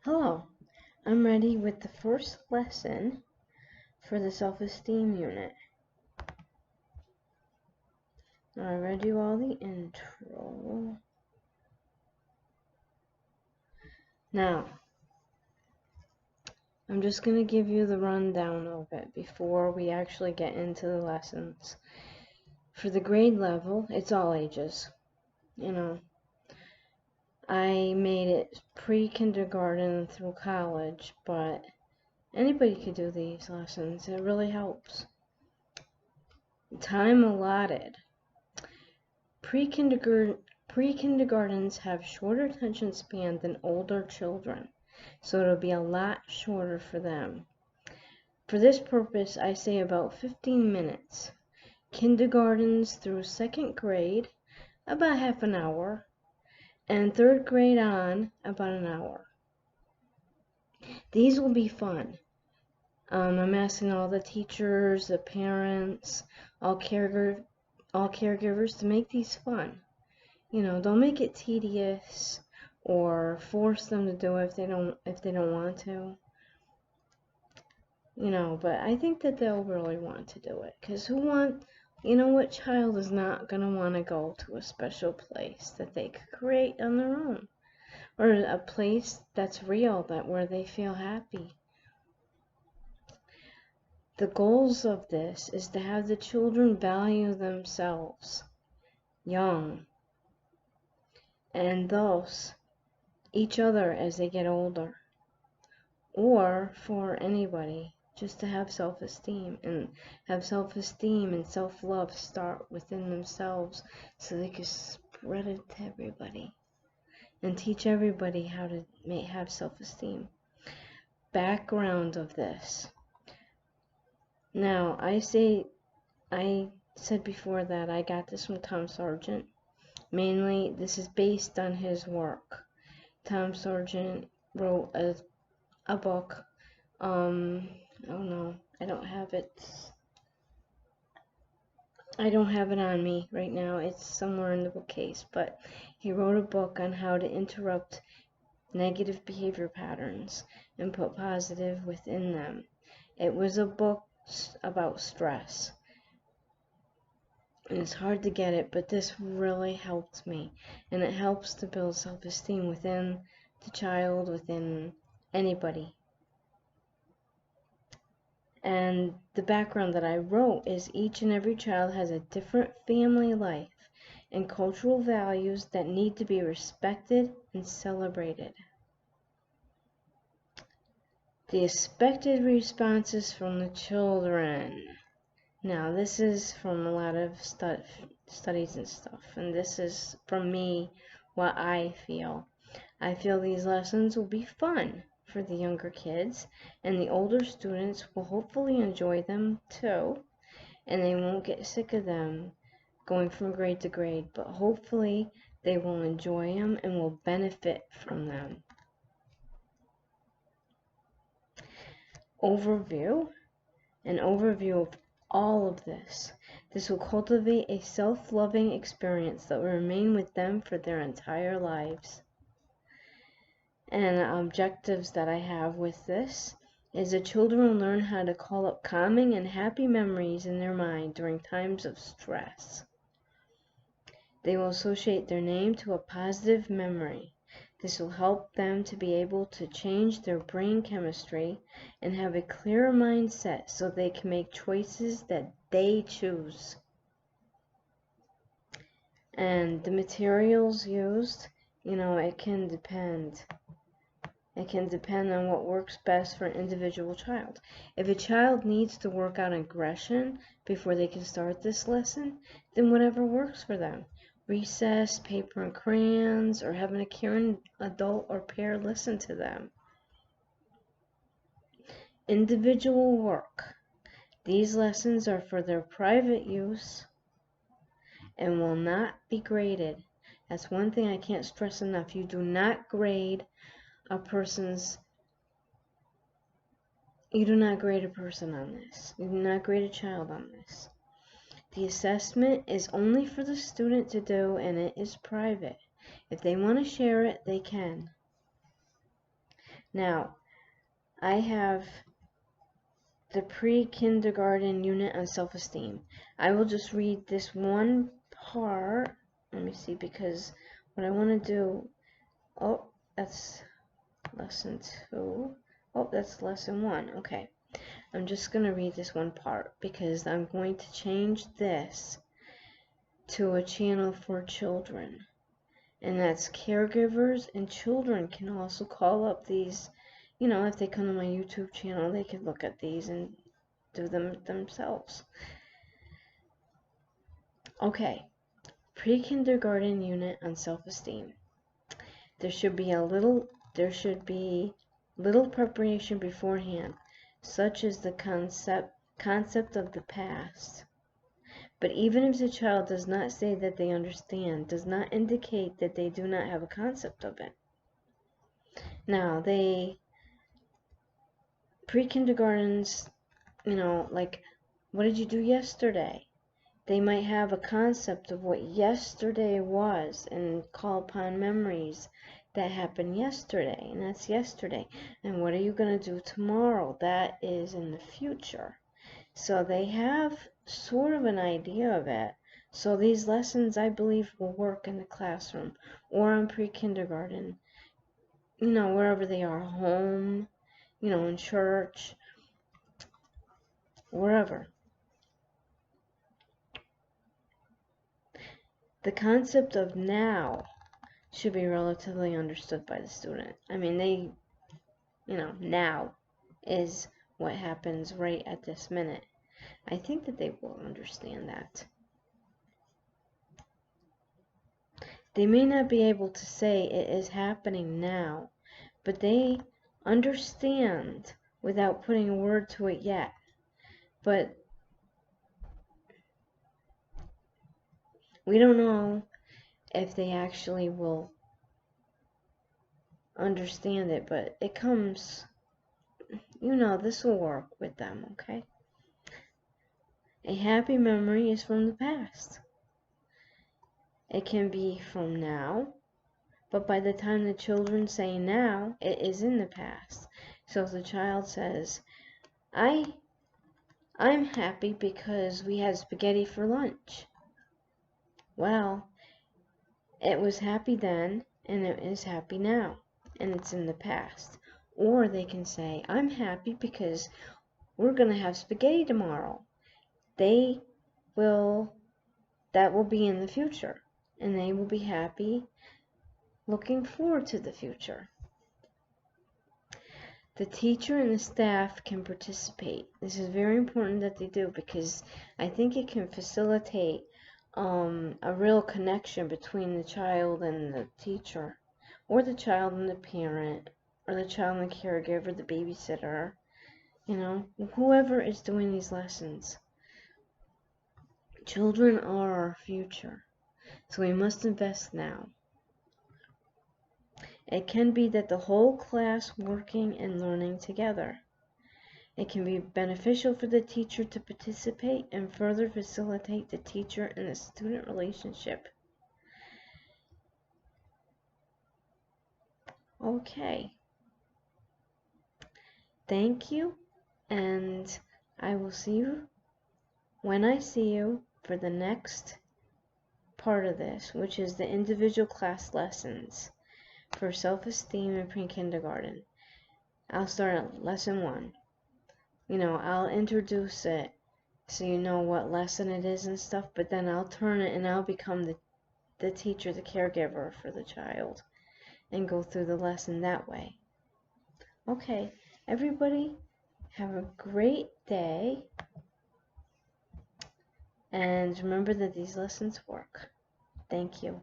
Hello, I'm ready with the first lesson for the self-esteem unit. I read you all the intro. Now, I'm just going to give you the rundown of it before we actually get into the lessons. For the grade level, it's all ages. I made it pre-kindergarten through college, but anybody could do these lessons. It really helps. Time allotted. Pre-kindergartens have shorter attention span than older children, so it'll be a lot shorter for them. For this purpose, I say about 15 minutes. Kindergartens through 2nd grade, about half an hour, and 3rd grade on, about an hour. These will be fun. I'm asking all the teachers, the parents, all caregivers to make these fun. Don't make it tedious or force them to do it if they don't want to. But I think that they'll really want to do it, because what child is not going to want to go to a special place that they could create on their own, or a place that's real, where they feel happy. The goals of this is to have the children value themselves young, and thus each other as they get older, or for anybody, just to have self-esteem and self-love start within themselves, so they can spread it to everybody and teach everybody how to have self-esteem. Background of this. Now, I said before that I got this from Tom Sargent. Mainly, this is based on his work. Tom Sargent wrote a book. Oh no, I don't have it on me right now. It's somewhere in the bookcase, but he wrote a book on how to interrupt negative behavior patterns and put positive within them. It was a book about stress. And it's hard to get it, but this really helped me, and it helps to build self-esteem within the child, within anybody. And the background that I wrote is each and every child has a different family life and cultural values that need to be respected and celebrated. The expected responses from the children. Now, this is from a lot of studies and stuff, and this is from me, what I feel. I feel these lessons will be fun for the younger kids, and the older students will hopefully enjoy them too, and they won't get sick of them going from grade to grade, but hopefully they will enjoy them and will benefit from them. Overview. An overview of all of this. This will cultivate a self-loving experience that will remain with them for their entire lives. And objectives that I have with this is the children will learn how to call up calming and happy memories in their mind during times of stress. They will associate their name to a positive memory. This will help them to be able to change their brain chemistry and have a clearer mindset so they can make choices that they choose. And the materials used, it can depend. It can depend on what works best for an individual child. If a child needs to work out aggression before they can start this lesson, then whatever works for them. Recess, paper and crayons, or having a caring adult or peer listen to them. Individual work. These lessons are for their private use and will not be graded. That's one thing I can't stress enough. You do not grade a person on this. You do not grade a child on this. The assessment is only for the student to do, and it is private. If they want to share it, they can. Now, I have the pre-kindergarten unit on self-esteem. I will just read this one part. Let me see, because what I want to do, oh, that's lesson 2. Oh, that's lesson 1. Okay. I'm just going to read this one part because I'm going to change this to a channel for children. And that's caregivers and children can also call up these, if they come to my YouTube channel, they can look at these and do them themselves. Okay, pre-kindergarten unit on self-esteem. There should be little preparation beforehand, such as the concept of the past. But even if the child does not say that they understand, does not indicate that they do not have a concept of it. Now, pre-kindergartens, like, what did you do yesterday? They might have a concept of what yesterday was and call upon memories that happened yesterday, and that's yesterday. And what are you going to do tomorrow? That is in the future. So they have sort of an idea of it. So these lessons, I believe, will work in the classroom or on pre-kindergarten, wherever they are, home, in church, wherever. The concept of now should be relatively understood by the student. I mean, now is what happens right at this minute. I think that they will understand that. They may not be able to say it is happening now, but they understand without putting a word to it yet. But we don't know if they actually will understand it, but it comes, this will work with them, okay? A happy memory is from the past. It can be from now, but by the time the children say now, it is in the past. So if the child says, I'm happy because we had spaghetti for lunch. Well, it was happy then, and it is happy now, and it's in the past. Or they can say, I'm happy because we're going to have spaghetti tomorrow. That will be in the future, and they will be happy looking forward to the future. The teacher and the staff can participate. This is very important that they do, because I think it can facilitate a real connection between the child and the teacher, or the child and the parent, or the child and the caregiver, the babysitter, whoever is doing these lessons. Children are our future, so we must invest now. It can be that the whole class working and learning together. It can be beneficial for the teacher to participate and further facilitate the teacher and the student relationship. Okay. Thank you, and I will see you when I see you for the next part of this, which is the individual class lessons for self-esteem in pre-kindergarten. I'll start at lesson 1. I'll introduce it so you know what lesson it is and stuff, but then I'll turn it and I'll become the teacher, the caregiver for the child, and go through the lesson that way. Okay, everybody, have a great day, and remember that these lessons work. Thank you.